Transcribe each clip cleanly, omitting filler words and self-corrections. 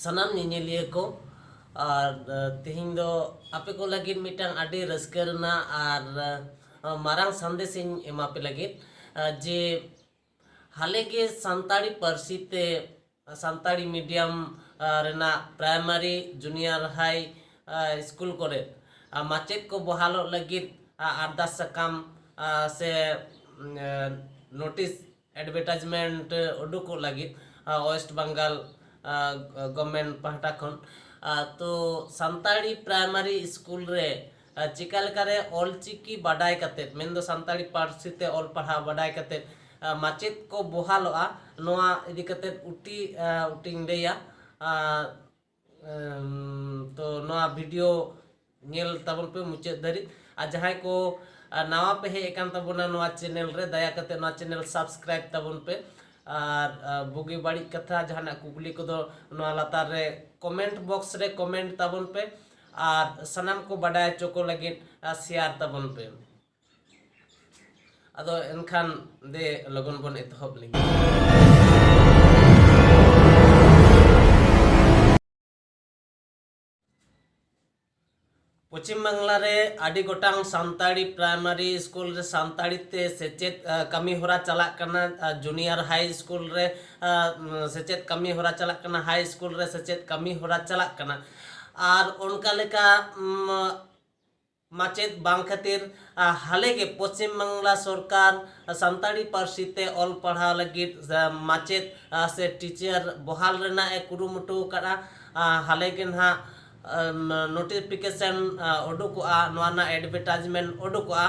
सनाम निनिलिया को और तेहिं दो आपे को लगिन मिटांग आडी रस्करना और मारांग संदेशिन एमापे लगिन जे हाले के संताड़ी पार्सी ते संताड़ी मीडियम रेना प्राइमरी जूनियर हाई स्कूल करे माचेद को बहालो लगिन आरदास सकाम से नोटिस एडवर्टाइजमेंट उडुको लगिन वेस्ट बंगाल गवर्नमेंट पहटा खन तो संताड़ी प्राइमरी स्कूल रे चिका लेकारे ऑलचिकी बाडाय कते मेन दो संताड़ी पार्सी ते ऑल पढ़ा बाडाय कते माचेद को बहालोआ नोआ इदी कते उटिंग देया तो नोआ वीडियो नेल तबन पे मुचाद धरी जहां को नवा पे हे एकान तबना नोआ चैनल रे दया कते नोआ चैनल सब्सक्राइब तबन पे और बुगी बाड़ी कथा जहां कुकली को दो नोआ लातार रे कमेंट बॉक्स रे कमेंट तबन पे और सनाम को बाडाय चोको लगिन शेयर तबन पे अदो एनखान दे लगन बन एतहब लगी पश्चिम बांगला रे आडी गोटांग सांताड़ी प्राइमरी स्कूल रे सांताड़ी ते सेचेत कमी होरा चलाक कना जूनियर हाई स्कूल रे सेचेत कमी होरा चलाक कना हाई स्कूल रे सेचेत कमी होरा चलाक कना और उनका लेका माचेद बांग खातिर हाले के पश्चिम बांगला सरकार सांताड़ी पार्सी ते ऑल पढ़ा लगित माचेद से टीचर बहाल रेना ए कुरुमुटु करा हाले के ना नोटिफिकेशन उडुकोआ नोना एडवर्टाइजमेंट उडुकोआ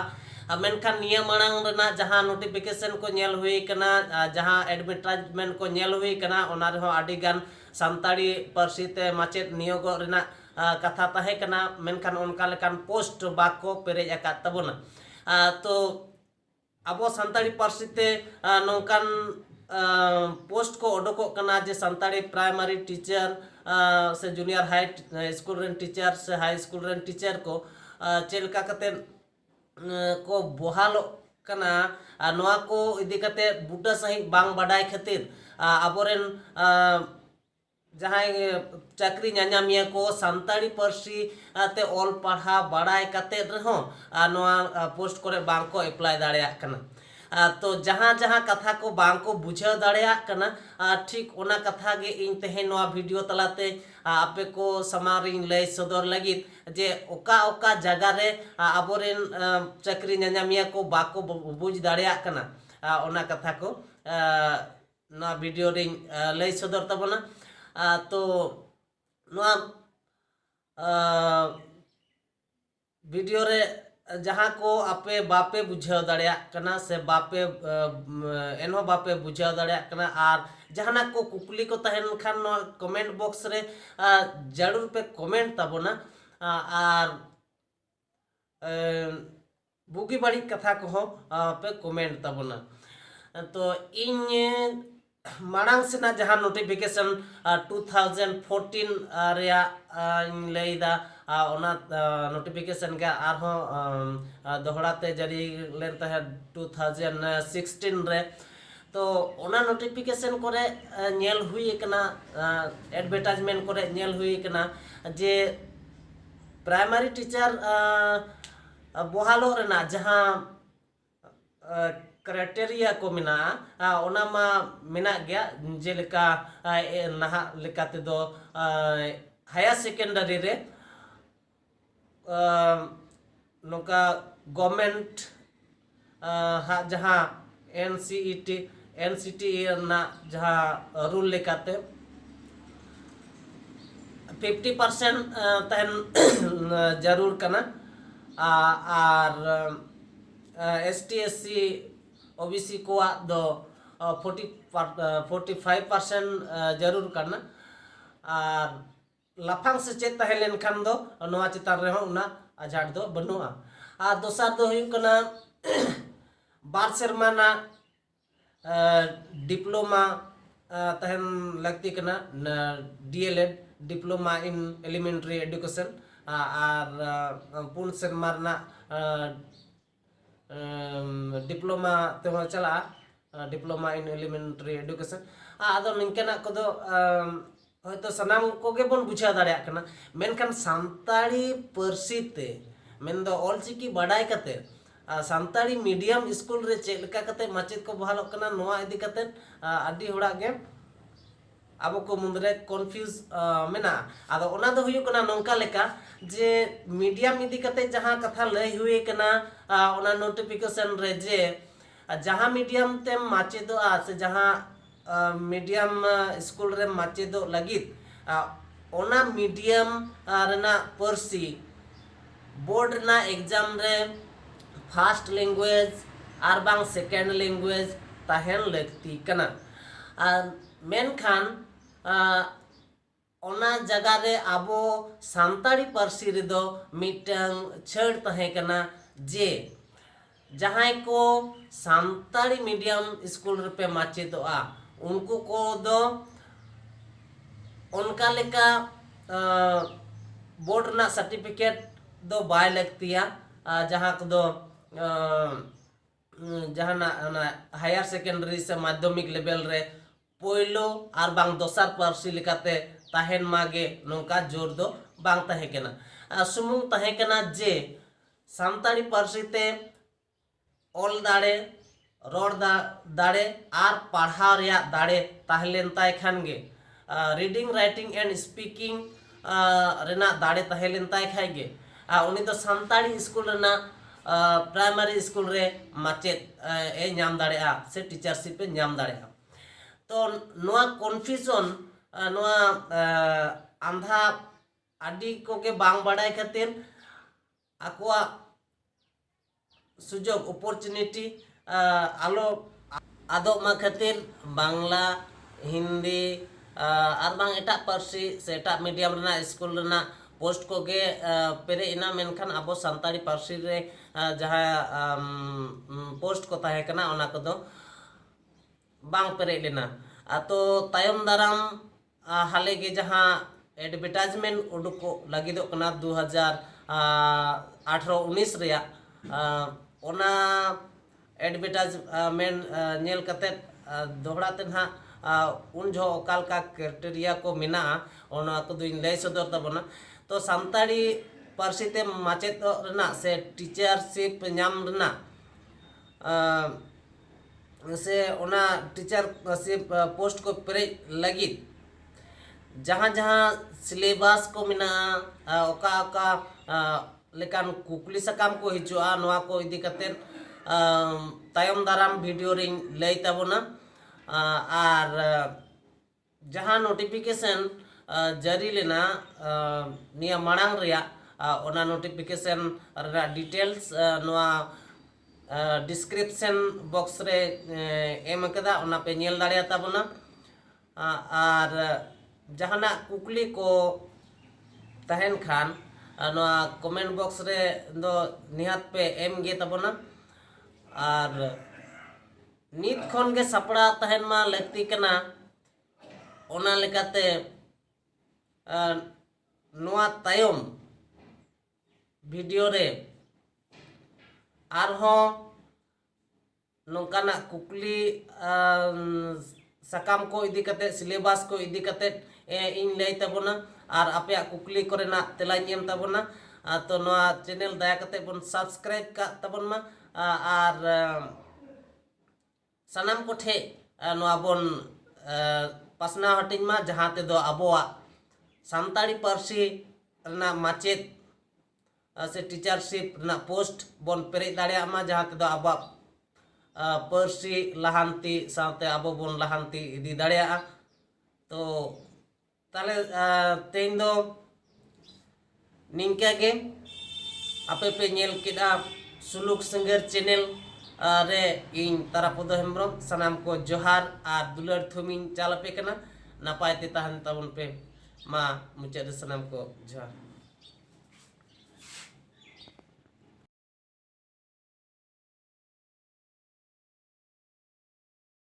मेनखान निया मांग रेना जहां नोटिफिकेशन को नेल हुई कना जहां एडवर्टाइजमेंट को नेल हुई कना ओना रे हो आडी गान सांताड़ी पार्सी ते माचेद नियोग रेना कथा ताहे कना मेनखान उनका लेकान पोस्ट बाको पेरेज आका तबना तो अब सांताड़ी पार्सी ते नोंकान पोस्ट को उडुको कना जे सांताड़ी प्राइमरी टीचर से junior high school rain teacher से हाई स्कूल रेन टीचर को चेलका कते को बहालो कना नोआ को इदी कते बुटा सही बांग बाडाय खातिर आबोरेन जहां चाकरी नामिया को सांताड़ी पार्सी ते ऑल पढ़ा बाडाय कते रहो नोआ पोस्ट करे बांग को अप्लाई दाड़िया कना तो जहां जहां कथा को बांग को बुझाव दाड़िया कना ठीक ओना कथा गे इन तेहे नोआ वीडियो तलाते आपे को समारिंग लय सदर लगित जे ओका ओका जगह रे आबोरेन चाकरी नामिया को बाको बुझ दाड़िया कना ओना कथा को नोआ वीडियो रे लय सदर तबना तो नोआ वीडियो रे जहां को आपे बापे बुझाव दाड़िया कना से बापे एनहो बापे बुझाव दाड़िया कना और जहाना को कुकली को तहन खान कमेंट बॉक्स रे जरूर पे कमेंट तबना और बुगी बाड़ी कथा को पे कमेंट तबना तो इन मांग से जहां नोटिफिकेशन 2014 रेया लैदा ओना नोटिफिकेशन के आरहो दोहराते जारी लेन तहे 2016 रे तो ओना नोटिफिकेशन करे नेल हुई कना एडवर्टाइजमेंट करे नेल हुई कना जे प्राइमरी टीचर बहालो रेना जहां क्राइटेरिया को मिना ओना मा मिना गया जेलेका नहा लेकाते दो हायर सेकेंडरी रे नोका गवर्नमेंट जहां एनसीटी ना जहां रूल लेकाते 50% तहन जरूर कना और ST/SC OBC को दो 45% जरूर करना और लाफांग से चेत तहलेन खान दो नोआ चितान रे उना आजाद दो बनुआ और दोसार दो हुई कना बार सेरमाना डिप्लोमा तहन लगती कना DLED diploma in elementary education और पुन सेरमाना डिप्लोमा ते चला डिप्लोमा इन एलिमेंट्री एजुकेशन आदो निंकना को दो হয়তো সানাম কোগে বন বুঝা দাড়ায়াগ কানা মেনখান সান্তাড়ি পার্সি তে মেনদो ऑलचिकी बाडाय कते सान्ताड़ी मीडियम स्कूल रे चेक लेका कते माचेद को बहालोग कना नोआ इदी कते आदि होड़ा गे अब को मुंदरे कन्फ्यूज मेना आदो ओना दो हुयु कना नोंका लेका जे मीडियम इदी कते जहां कथा लय हुए कना ओना नोटिफिकेशन रे जे जहां मीडियम ते माचेदो से जहां मीडियम स्कूल रे माचेदो लगित ओना मीडियम रेना पर्सी बोर्ड ना एग्जाम रे फर्स्ट लैंग्वेज और बांग सेकेंड लैंग्वेज ताहेन लगती कना मेनखान ओना जगह रे आबो सान्ताड़ी पार्सी रे दो मिटंग छड़ तहे कना जे जहां को सान्ताड़ी मीडियम स्कूल रे पे माचेदोआ उनको को दो उनका लेका बोर्ड ना सर्टिफिकेट दो बाय लगतिया जहां को दो जहां ना हायर सेकेंडरी से माध्यमिक लेवल रे पोइलो और बांग दोसार पार्सी लेकाते ताहेन मागे नोंका जोर दो बांग ताहे केना सुमुंग ताहे केना जे सान्ताड़ी पार्सी ते ऑल दाड़े रोड दाड़े और पढ़ाव रिया दाड़े ताहलेन ताय खान गे रीडिंग राइटिंग एंड स्पीकिंग रेना दाड़े ताहलेन ताय खाय गे उनी तो सान्ताड़ी स्कूल रेना प्राइमरी स्कूल रे माचेद ए नाम दाड़ेआ से टीचरशिप पे नाम दाड़ेआ तो नोआ कन्फ्यूजन नोआ आंधा आदि कोगे बांग बाड़ाय खातिर आकोआ सुजोग अपॉर्चुनिटी आलो आदो मा खातिर बांग्ला हिंदी और बांग एटा पार्सी से एटा मीडियम रेना स्कूल रेना पोस्ट को गे पेरे इना मेनखान आबो सान्ताड़ी पार्सी रे जहां पोस्ट को ताहे कना ओना को दो बांग पेरे लेना तो तायम दाराम हाले गे जहां एडवर्टाइजमेंट उडुको लगी दो कना 2018-19 रेया ओना एडवर्टाइजमेंट नेल कते दोहरा ते ना उन जो ओकाल का क्राइटेरिया को मिना ओना को दुइन लय सदर तबना तो सान्ताड़ी पार्सी ते माचेद रेना से टीचरशिप नाम रेना से ओना टीचरशिप पोस्ट को पेरे लगी जहां जहां सिलेबस को मिना ओका ओका लेकान कुकली सकाम को हिजुआ नोआ को इदी कते तायम दाराम वीडियो रे लय तबना और जहां नोटिफिकेशन जारी लेना निया मांग रिया ओना नोटिफिकेशन रा डिटेल्स नोआ डिस्क्रिप्शन बॉक्स रे एम कदा ओना पे नेल दाड़िया ताबना और जहाना कुकली को तहन खान नोआ कमेंट बॉक्स रे दो निहात पे एम गे ताबना और नित खन गे सपड़ा तहन मा लगती कना ओना लेकाते नोआ तायम वीडियो रे आरहो नोंकाना कुकली सकाम को इदी कते सिलेबस को इदी कते इन लय तबना और आपया कुकली कोरेना तेलाñ एम तबना तो नोआ चैनल दया कते बन सब्सक्राइब का तबन मा और सनाम को ठे नोआ बन पासना हटिन मा जहां ते दो अबोआ सान्ताड़ी पार्सी रेना माचेद से टीचरशिप रेना पोस्ट बन पेरे दाड़िया मा जहां ते दो आबा पार्सी लहांती साथे आबो बन लहांती इदी दाड़िया तो ताले तेन दो निंका गे आपे पे नेल केदा सुलुक संगर चैनल रे इन तारापद हेम्ब्रम सनाम को जोहार और दुलर थुमिन चालपे कना नापाय ते ताहन ताबन पे मा मुचाद सनाम को जोहार।